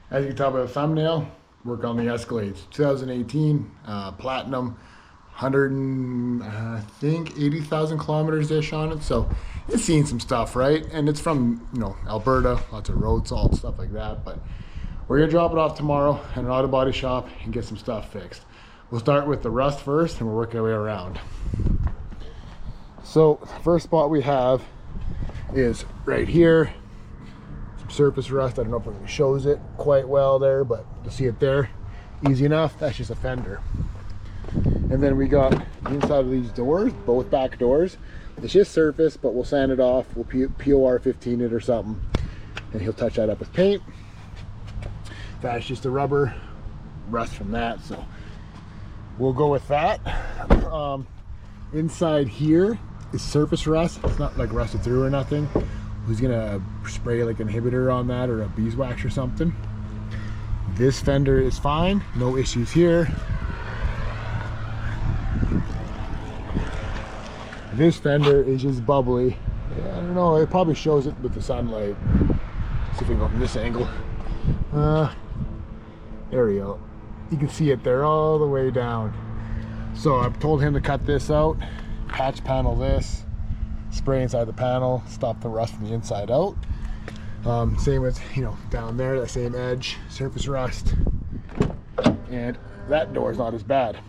As you can tell by the thumbnail, work on the Escalades. 2018, platinum, 100 and I think 80,000 kilometers-ish on it. So it's seen some stuff, right? And it's from, Alberta, lots of road salt, stuff like that. But we're gonna drop it off tomorrow at an auto body shop and get some stuff fixed. We'll start with the rust first and we'll work our way around. So the first spot we have is right here. Surface rust. I don't know if it shows it quite well there, but you'll see it there easy enough. That's just a fender. And then we got the inside of these doors, both back doors. It's just surface, but we'll sand it off. We'll POR 15 it or something, and he'll touch that up with paint. That's just the rubber rust from that, so we'll go with that. Inside here is surface rust. It's not like rusted through or nothing. Who's gonna spray like an inhibitor on that or a beeswax or something. This fender is fine, no issues here. This fender is just bubbly. Yeah, I don't know, it probably shows it with the sunlight. See if we can go from this angle. There we go. You can see it there all the way down. So I've told him to cut this out, patch panel this, spray inside the panel, stop the rust from the inside out. Same with, down there, that same edge, surface rust. And that door is not as bad.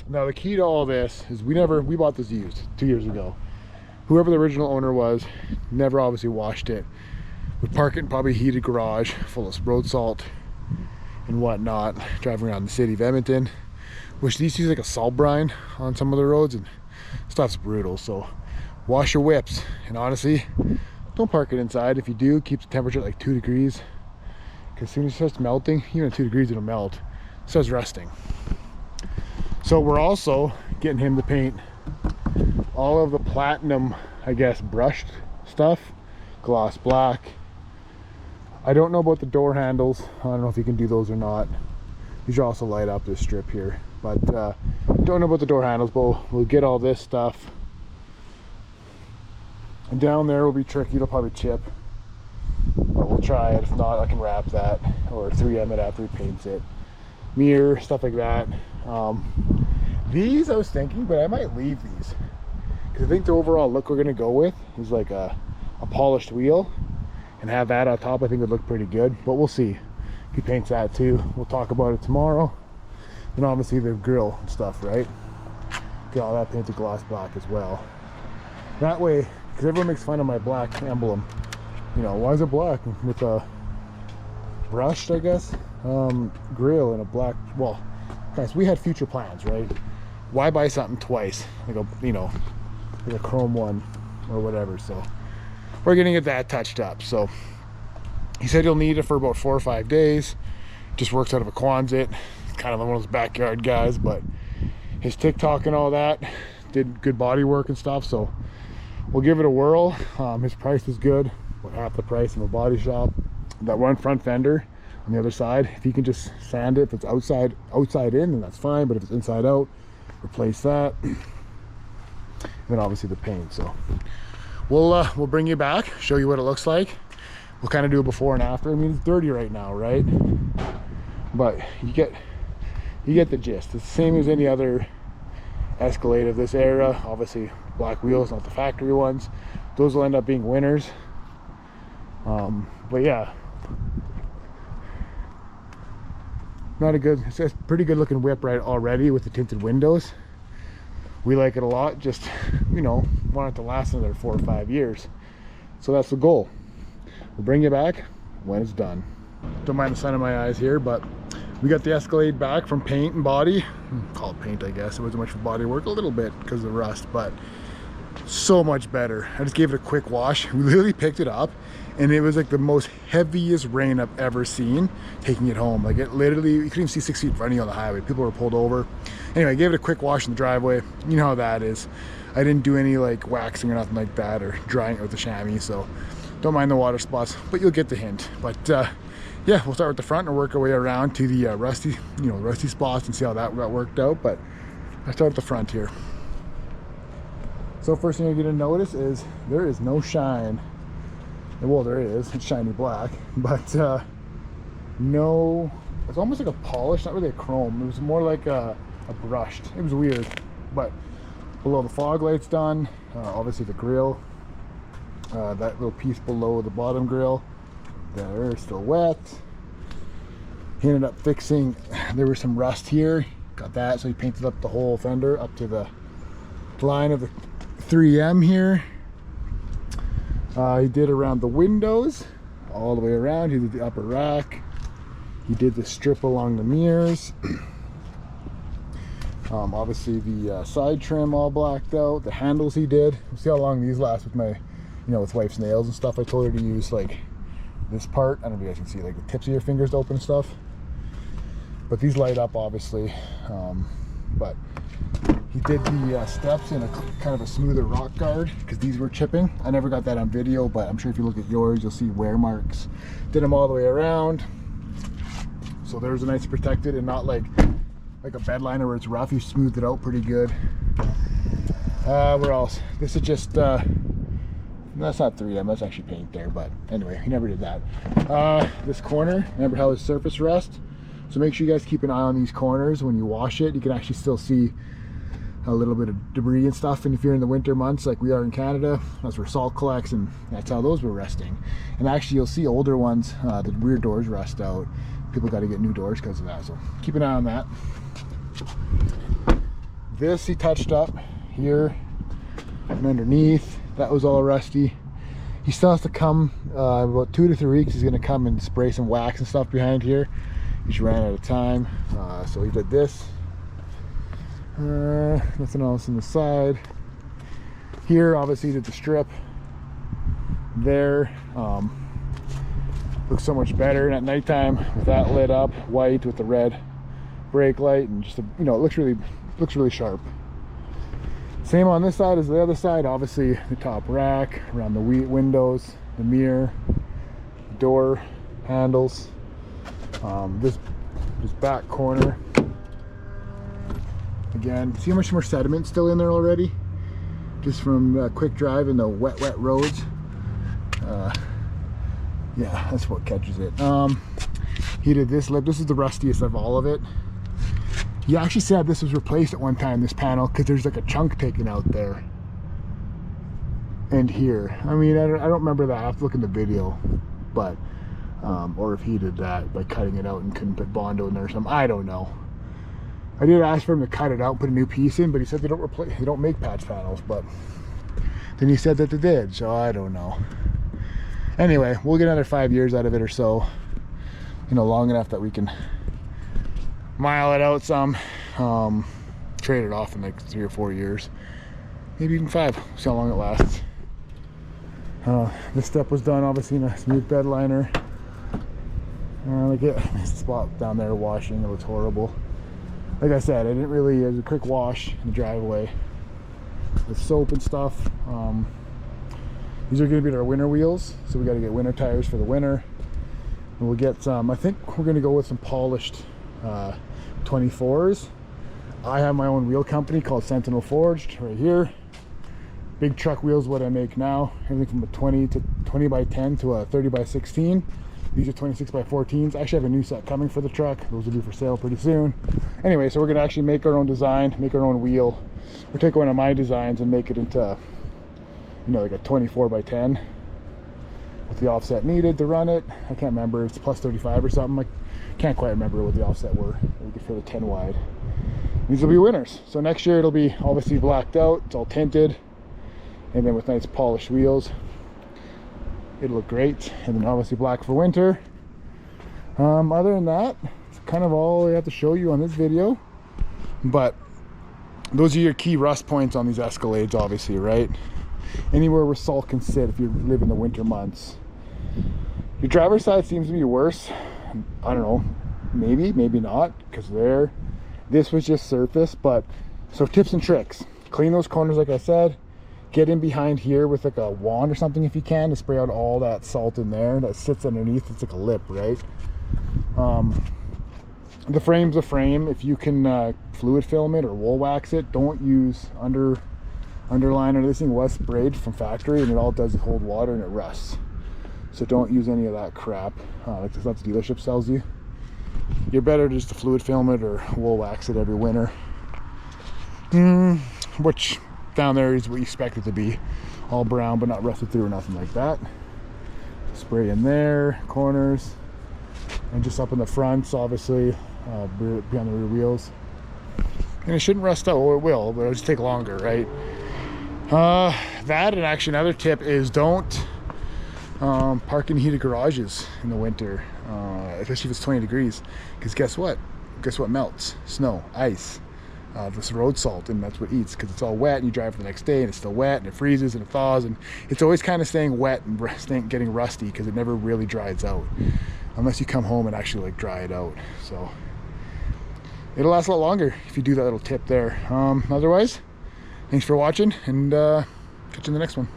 Now the key to all this is we bought this used 2 years ago. Whoever the original owner was, never obviously washed it. We park it in probably a heated garage full of road salt and whatnot, driving around the city of Edmonton, which these use like a salt brine on some of the roads, and stuff's brutal. So wash your whips, and honestly, don't park it inside. If you do, keep the temperature at like 2 degrees, because as soon as it starts melting, even at 2 degrees it'll melt. It starts rusting. So we're also getting him to paint all of the platinum, I guess, brushed stuff, gloss black. I don't know about the door handles. I don't know if you can do those or not. These are also light up, this strip here, but don't know about the door handles, but we'll get all this stuff. And down there will be tricky, it'll probably chip, but we'll try it. If not, I can wrap that or 3M it after he paints it. Mirror, stuff like that. These I was thinking, but I might leave these, because I think the overall look we're gonna go with is like a polished wheel, and have that on top I think would look pretty good, but we'll see. He paints that too. We'll talk about it tomorrow. And obviously the grill and stuff, right? Get all that painted gloss black as well. That way, because everyone makes fun of my black emblem. Why is it black with a brushed, I guess, grill and a black? Well, guys, we had future plans, right? Why buy something twice, like a chrome one or whatever? So we're gonna get that touched up. So he said he'll need it for about 4 or 5 days. Just works out of a Quonset. Kind of one of those backyard guys, but his TikTok and all that did good body work and stuff. So we'll give it a whirl. His price is good, about half the price of a body shop. That one front fender on the other side, if you can just sand it, if it's outside in, then that's fine. But if it's inside out, replace that. And then obviously the paint. So we'll bring you back, show you what it looks like. We'll kind of do a before and after. I mean, it's dirty right now, right? But you get the gist. It's the same as any other Escalade of this era. Obviously black wheels, not the factory ones. Those will end up being winners. But yeah, it's a pretty good looking whip right already with the tinted windows. We like it a lot. Just want it to last another 4 or 5 years. So that's the goal. We'll bring you back when it's done. Don't mind the sun in my eyes here, but we got the Escalade back from paint and body. Call it paint, I guess. It wasn't much for body work, a little bit because of the rust, but so much better. I just gave it a quick wash. We literally picked it up and it was like the most heaviest rain I've ever seen taking it home. Like it literally, you couldn't even see 6 feet in front of you on the highway. People were pulled over. Anyway, I gave it a quick wash in the driveway. You know how that is. I didn't do any like waxing or nothing like that or drying it with the chamois, so don't mind the water spots, but you'll get the hint. But yeah, we'll start with the front and work our way around to the rusty spots and see how that worked out. But I start at the front here. So first thing you're gonna notice is there is no shine. Well, there is, it's shiny black, but No, it's almost like a polish, not really a chrome. It was more like a brushed. It was weird. But below the fog light's done. Obviously the grill. That little piece below the bottom grill, there is still wet. He ended up fixing, there was some rust here. Got that, so he painted up the whole fender up to the line of the 3M here. He did around the windows, all the way around. He did the upper rack. He did the strip along the mirrors. Obviously the side trim all blacked out. The handles he did. We'll see how long these last with my, with wife's nails and stuff. I told her to use like this part. I don't know if you guys can see like the tips of your fingers to open and stuff. But these light up obviously. But he did the steps in a kind of a smoother rock guard because these were chipping. I never got that on video, but I'm sure if you look at yours, you'll see wear marks. Did them all the way around. So there's a nice protected and not like a bed liner where it's rough. You smoothed it out pretty good. Where else? This is just, that's not 3M, that's actually paint there, but anyway, he never did that. This corner, remember how his surface rust? So make sure you guys keep an eye on these corners. When you wash it, you can actually still see a little bit of debris and stuff. And if you're in the winter months like we are in Canada, that's where salt collects, and that's how those were rusting. And actually you'll see older ones, the rear doors rust out. People got to get new doors because of that, so keep an eye on that. This he touched up here and underneath. That was all rusty. He still has to come about 2 to 3 weeks. He's going to come and spray some wax and stuff behind here. He just ran out of time, so he did this. Nothing else on the side. Here obviously he did the strip there. Looks so much better, and at nighttime with that lit up white with the red brake light, and just it looks really sharp. Same on this side as the other side. Obviously the top rack, around the windows, the mirror, door handles, this back corner. Again, see how much more sediment still in there already, just from quick drive in the wet roads. Yeah, that's what catches it. He did this lip. This is the rustiest of all of it. He actually said this was replaced at one time, this panel, because there's like a chunk taken out there and here. I mean, I don't remember that. I have to look in the video, but or if he did that by cutting it out and couldn't put Bondo in there or something. I don't know. I did ask for him to cut it out and put a new piece in, but he said they don't make patch panels. But then he said that they did, so I don't know. Anyway, we'll get another 5 years out of it or so, long enough that we can mile it out some, trade it off in like 3 or 4 years, maybe even 5. See how long it lasts. This step was done obviously in a smooth bed liner. Like this spot down there washing, it looks horrible. Like I said, it was a quick wash in the driveway with soap and stuff. These are going to be our winter wheels, so we got to get winter tires for the winter. And we'll get some, I think we're going to go with some polished 24s. I have my own wheel company called Sentinel Forged right here. Big truck wheels, what I make now, everything from a 20 by 10 to a 30 by 16. These are 26 by 14s. I actually have a new set coming for the truck. Those will be for sale pretty soon. Anyway, so we're going to actually make our own design, make our own wheel. We'll take one of my designs and make it into, like a 24 by 10 with the offset needed to run it. I can't remember, it's plus 35 or something. I can't quite remember what the offset were for the 10 wide. These will be winners. So next year it'll be obviously blacked out, it's all tinted, and then with nice polished wheels, it'll look great. And then obviously black for winter. Other than that, it's kind of all I have to show you on this video. But those are your key rust points on these Escalades, obviously, right? Anywhere where salt can sit if you live in the winter months. Your driver's side seems to be worse. I don't know, maybe not, because this was just surface. But so tips and tricks: clean those corners like I said, get in behind here with like a wand or something if you can to spray out all that salt in there that sits underneath. It's like a lip, right? The frame's a frame. If you can fluid film it or wool wax it, don't use underliner. This thing was sprayed from factory, and it all does is hold water and it rusts. So don't use any of that crap. Like that's what the dealership sells you. You're better just to fluid film it or wool wax it every winter. Which down there is what you expect it to be. All brown but not rusted through or nothing like that. Spray in there, corners, and just up in the fronts, obviously, behind the rear wheels. And it shouldn't rust out, or it will, but it'll just take longer, right? That, and actually another tip is don't park in heated garages in the winter, especially if it's 20 degrees, because guess what melts? Snow, ice, this road salt, and that's what eats, because it's all wet, and you drive the next day and it's still wet, and it freezes and it thaws, and it's always kind of staying wet and getting rusty, because it never really dries out unless you come home and actually like dry it out. So it'll last a lot longer if you do that little tip there. Otherwise, thanks for watching, and catch you in the next one.